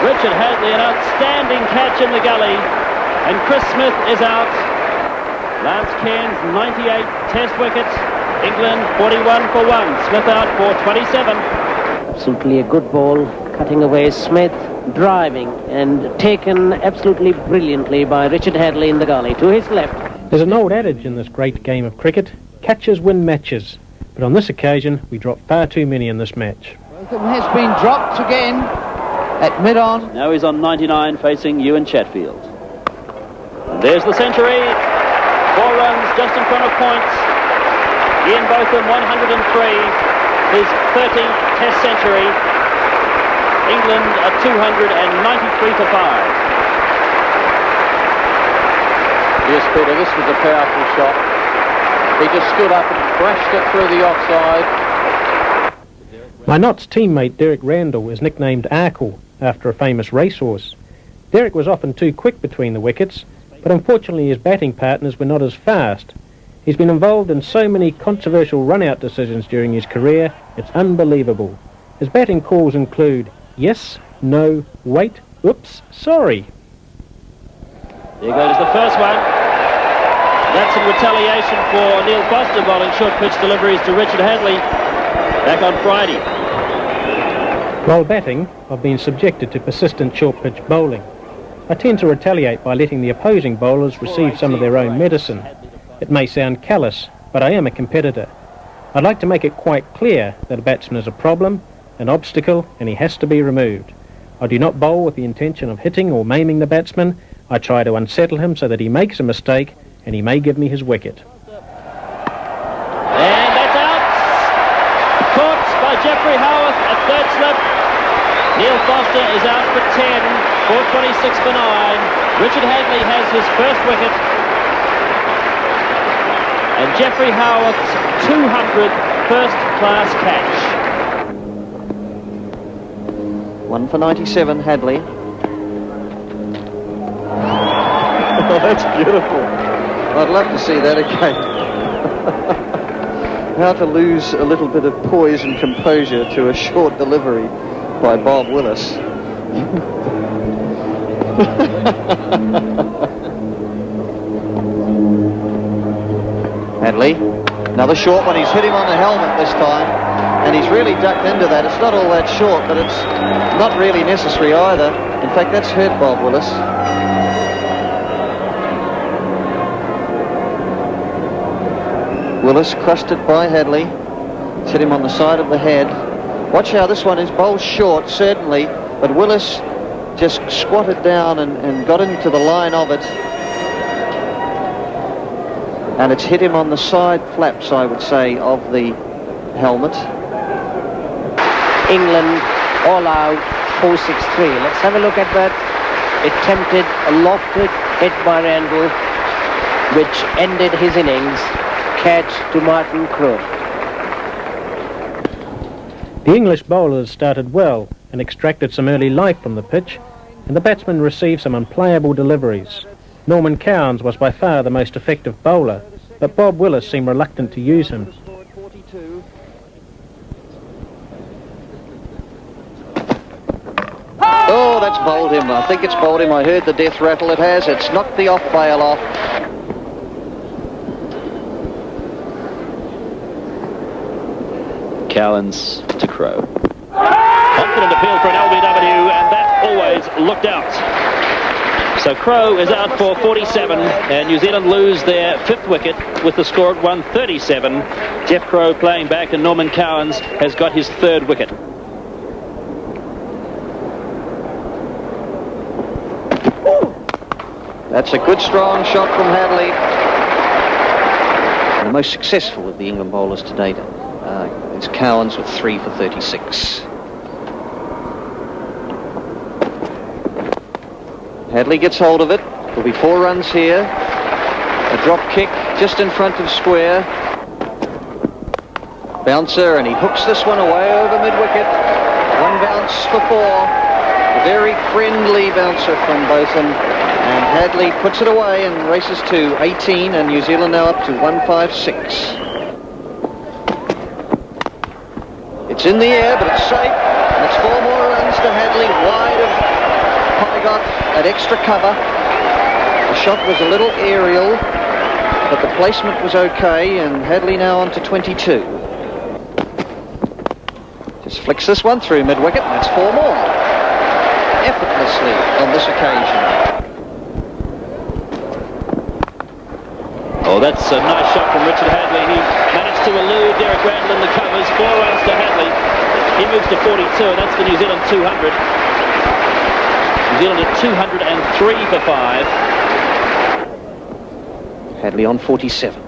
Richard Hadley, an outstanding catch in the gully, and Chris Smith is out. Lance Cairns, 98 test wickets. England 41 for 1. Smith out for 27. Absolutely a good ball, cutting away Smith, driving, and taken absolutely brilliantly by Richard Hadley in the gully to his left. There's an old adage in this great game of cricket: catches win matches. But on this occasion, we dropped far too many in this match. Botham has been dropped again at mid-on. Now he's on 99 facing Ewan Chatfield. And there's the century. 4 runs just in front of points. Ian Botham 103, his 13th test century. England at 293 for 5. Yes, Peter, this was a powerful shot. He just stood up and thrashed it through the offside. My Notts teammate Derek Randall is nicknamed Arkle after a famous racehorse. Derek was often too quick between the wickets, but unfortunately his batting partners were not as fast. He's been involved in so many controversial run-out decisions during his career, it's unbelievable. His batting calls include yes, no, wait, oops, sorry. There goes the first one. That's in retaliation for Neil Foster bowling short pitch deliveries to Richard Hadley back on Friday. While batting, I've been subjected to persistent short pitch bowling. I tend to retaliate by letting the opposing bowlers receive some of their own medicine. It may sound callous, but I am a competitor. I'd like to make it quite clear that a batsman is a problem, an obstacle, and he has to be removed. I do not bowl with the intention of hitting or maiming the batsman. I try to unsettle him so that he makes a mistake and he may give me his wicket. And that's out. Caught by Jeffrey Howarth at third slip. Neil Foster is out for 10, 426 for 9. Richard Hadley has his first wicket. And Jeffrey Howarth's 200th first-class catch. 1 for 97, Hadley. Oh, that's beautiful. I'd love to see that again. How to lose a little bit of poise and composure to a short delivery by Bob Willis. Hadley, another short one. He's hit him on the helmet this time, and he's really ducked into that. It's not all that short, but it's not really necessary either. In fact, that's hurt Bob Willis. Willis crushed it by Hadley. It's hit him on the side of the head. Watch how this one is bowled short, certainly, but Willis just squatted down and got into the line of it. And it's hit him on the side flaps, I would say, of the helmet. England all out, 463. Let's have a look at that. Attempted a lofted hit by Randall, which ended his innings. Catch to Martin Crowe. The English bowlers started well and extracted some early life from the pitch, and the batsmen received some unplayable deliveries. Norman Cowans was by far the most effective bowler, but Bob Willis seemed reluctant to use him. Oh, that's bowled him. I think it's bowled him. I heard the death rattle. It has. It's knocked the off bail off. Cowans to Crowe. Confident appeal for an LBW, and that always looked out. So Crowe is out for 47, and New Zealand lose their 5th wicket with the score at 137. Jeff Crowe playing back, and Norman Cowans has got his 3rd wicket. That's a good strong shot from Hadley. The most successful of the England bowlers to date is Cowans with 3 for 36. Hadley gets hold of it. There'll be 4 runs here. A drop kick just in front of square. Bouncer, and he hooks this one away over mid-wicket. 1 bounce for 4. A very friendly bouncer from Botham. And Hadley puts it away and races to 18, and New Zealand now up to 156. It's in the air, but it's safe. And it's 4 more runs to Hadley, wide of Pygott at extra cover. The shot was a little aerial, but the placement was okay, and Hadley now on to 22. Just flicks this one through mid-wicket, and that's 4 more. Effortlessly on this occasion. Oh, that's a nice shot from Richard Hadley. He managed to elude Derek Randall in the covers. 4 runs to Hadley. He moves to 42, and that's the New Zealand 200. New Zealand at 203 for 5. Hadley on 47.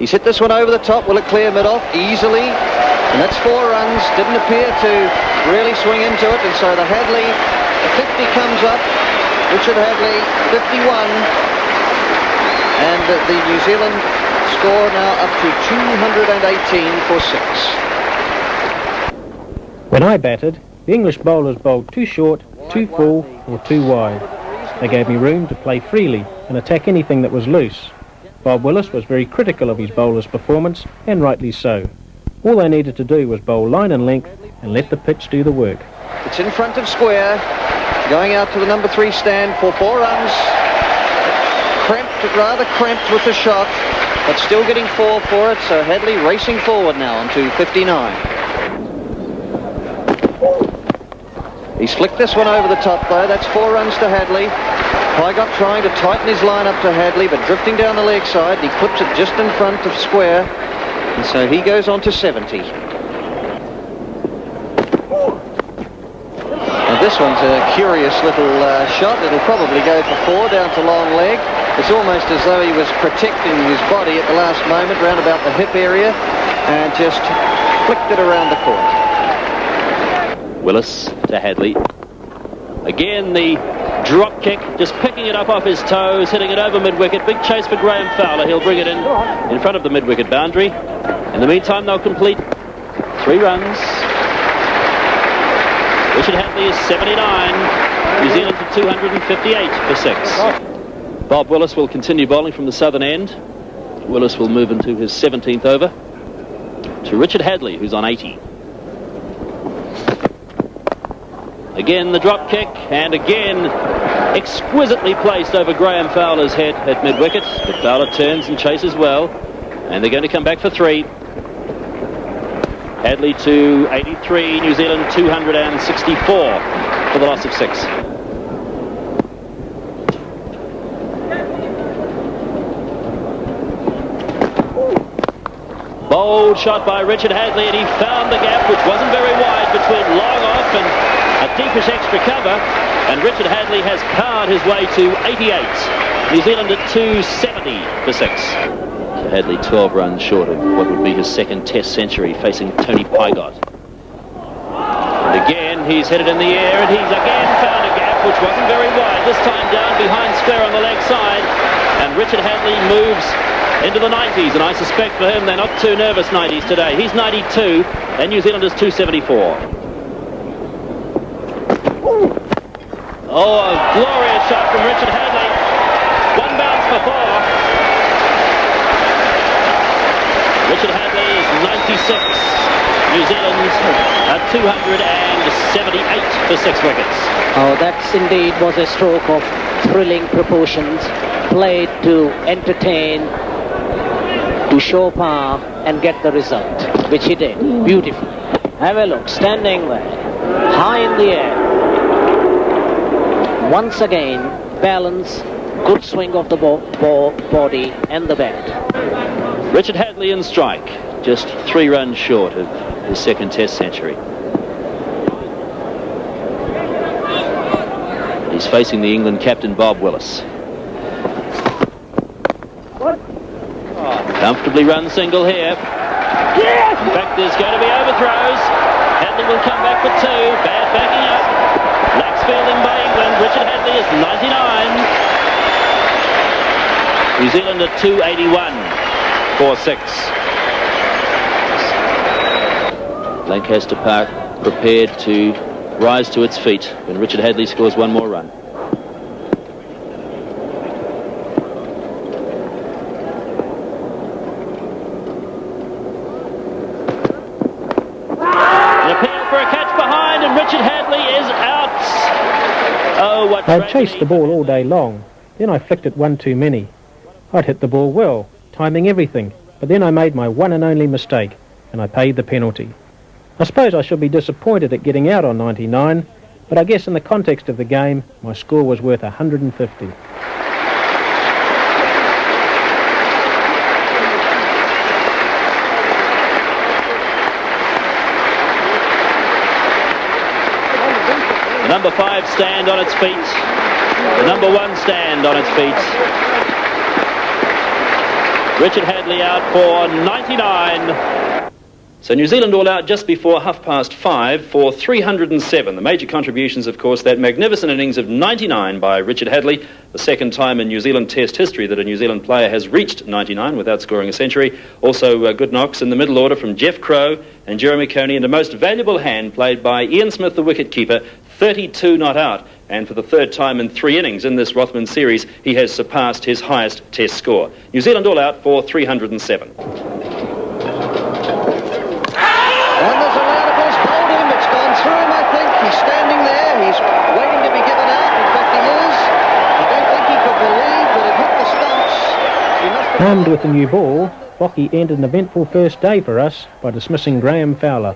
He's hit this one over the top. Will it clear mid-off? Easily. And that's 4 runs. Didn't appear to really swing into it. And so the Hadley, the 50 comes up. Richard Hadley, 51. And the New Zealand score now up to 218 for 6. When I batted, the English bowlers bowled too short, too full or too wide. They gave me room to play freely and attack anything that was loose. Bob Willis was very critical of his bowlers' performance, and rightly so. All they needed to do was bowl line and length and let the pitch do the work. It's in front of square, going out to the number 3 stand for 4 runs. Rather cramped with the shot, but still getting 4 for it, so Hadley racing forward now on to 59. He's flicked this one over the top though. That's 4 runs to Hadley. Pygott trying to tighten his line up to Hadley, but drifting down the leg side. He clips it just in front of square, and so he goes on to 70. Now this one's a curious little shot. It'll probably go for 4 down to long leg. It's almost as though he was protecting his body at the last moment, round about the hip area, and just flicked it around the court. Willis to Hadley. Again, the drop kick, just picking it up off his toes, hitting it over mid-wicket. Big chase for Graham Fowler. He'll bring it in front of the mid-wicket boundary. In the meantime, they'll complete 3 runs. Richard Hadley is 79. New Zealand to 258 for 6. Bob Willis will continue bowling from the southern end. Willis will move into his 17th over to Richard Hadley, who's on 80. Again, the drop kick, and again, exquisitely placed over Graham Fowler's head at mid-wicket. But Fowler turns and chases well, and they're going to come back for 3. Hadley to 83, New Zealand 264 for the loss of 6. Bold shot by Richard Hadley, and he found the gap, which wasn't very wide, between long off and a deepish extra cover, and Richard Hadley has powered his way to 88. New Zealand at 270 for 6. So Hadley 12 runs short of what would be his 2nd Test century, facing Tony Pygott. And again, he's hit it in the air, and he's again found a gap, which wasn't very wide, this time down behind square on the leg side, and Richard Hadley moves into the 90s, and I suspect for him they're not too nervous 90s today. He's 92, and New Zealand is 274. Oh, a glorious shot from Richard Hadley. 1 bounce for 4. Richard Hadley is 96. New Zealand at 278 for 6 wickets. Oh, that indeed was a stroke of thrilling proportions, played to entertain, to show power and get the result, which he did. Beautiful. Have a look, standing there, high in the air. Once again, balance, good swing of the body and the bat. Richard Hadley in strike, just 3 runs short of his 2nd Test century. He's facing the England captain, Bob Willis. Comfortably run single here. In fact, there's going to be overthrows. Hadley will come back for 2. Bad backing up. Lax fielding by England. Richard Hadley is 99. New Zealand at 281 for 6. Lancaster Park prepared to rise to its feet when Richard Hadley scores 1 more run. An appeal for a catch behind, and Richard Hadley is out I'd chased the ball all day long, then I flicked it one too many. I'd hit the ball well, timing everything, but then I made my one and only mistake, and I paid the penalty. I suppose I should be disappointed at getting out on 99, but I guess in the context of the game, my score was worth 150. The number 5 stand on its feet. The number 1 stand on its feet. Richard Hadlee out for 99. So New Zealand all out just before 5:30 for 307. The major contributions, of course, that magnificent innings of 99 by Richard Hadlee, the second time in New Zealand Test history that a New Zealand player has reached 99 without scoring a century. Also good knocks in the middle order from Jeff Crow and Jeremy Coney, and a most valuable hand played by Ian Smith, the wicket-keeper, 32 not out. And for the third time in 3 innings in this Rothman series, he has surpassed his highest Test score. New Zealand all out for 307. And there's a round of balls bowled him. It's gone through him, I think. He's standing there. He's waiting to be given out. In fact, he is. I don't think he could believe that it hit the stumps. He must have... Armed with the new ball, Bocky ended an eventful first day for us by dismissing Graham Fowler.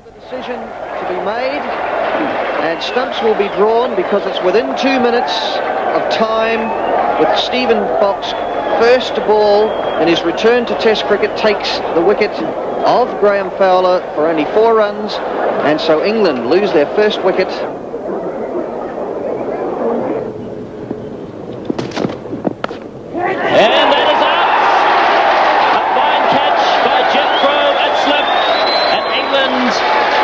For the decision to be made, and stumps will be drawn because it's within 2 minutes of time with Stephen Fox first ball, and his return to Test cricket takes the wicket of Graham Fowler for only 4 runs, and so England lose their first wicket. And that is out. A fine catch by Jeff Crow at slip. And England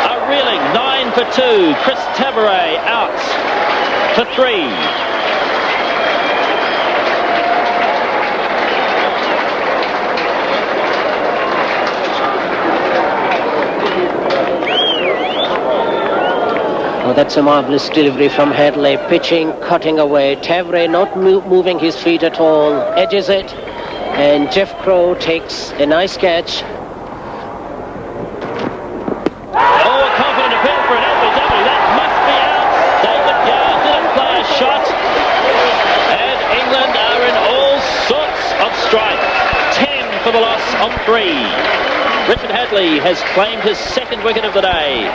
are reeling. 9 for 2. Chris Tavares out for 3. Oh, that's a marvellous delivery from Hadlee, pitching, cutting away. Tavares not moving his feet at all, edges it, and Jeff Crow takes a nice catch. Oh, a confident appeal for an LBW. That must be out. David Gower didn't play a shot. And England are in all sorts of strife. 10 for the loss of 3. Richard Hadlee has claimed his second wicket of the day.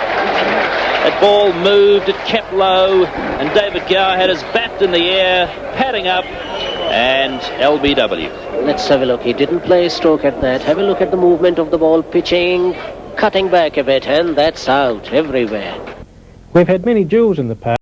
That ball moved, it kept low, and David Gower had his bat in the air, padding up, and LBW. Let's have a look. He didn't play a stroke at that. Have a look at the movement of the ball, pitching, cutting back a bit, and that's out everywhere. We've had many duels in the past.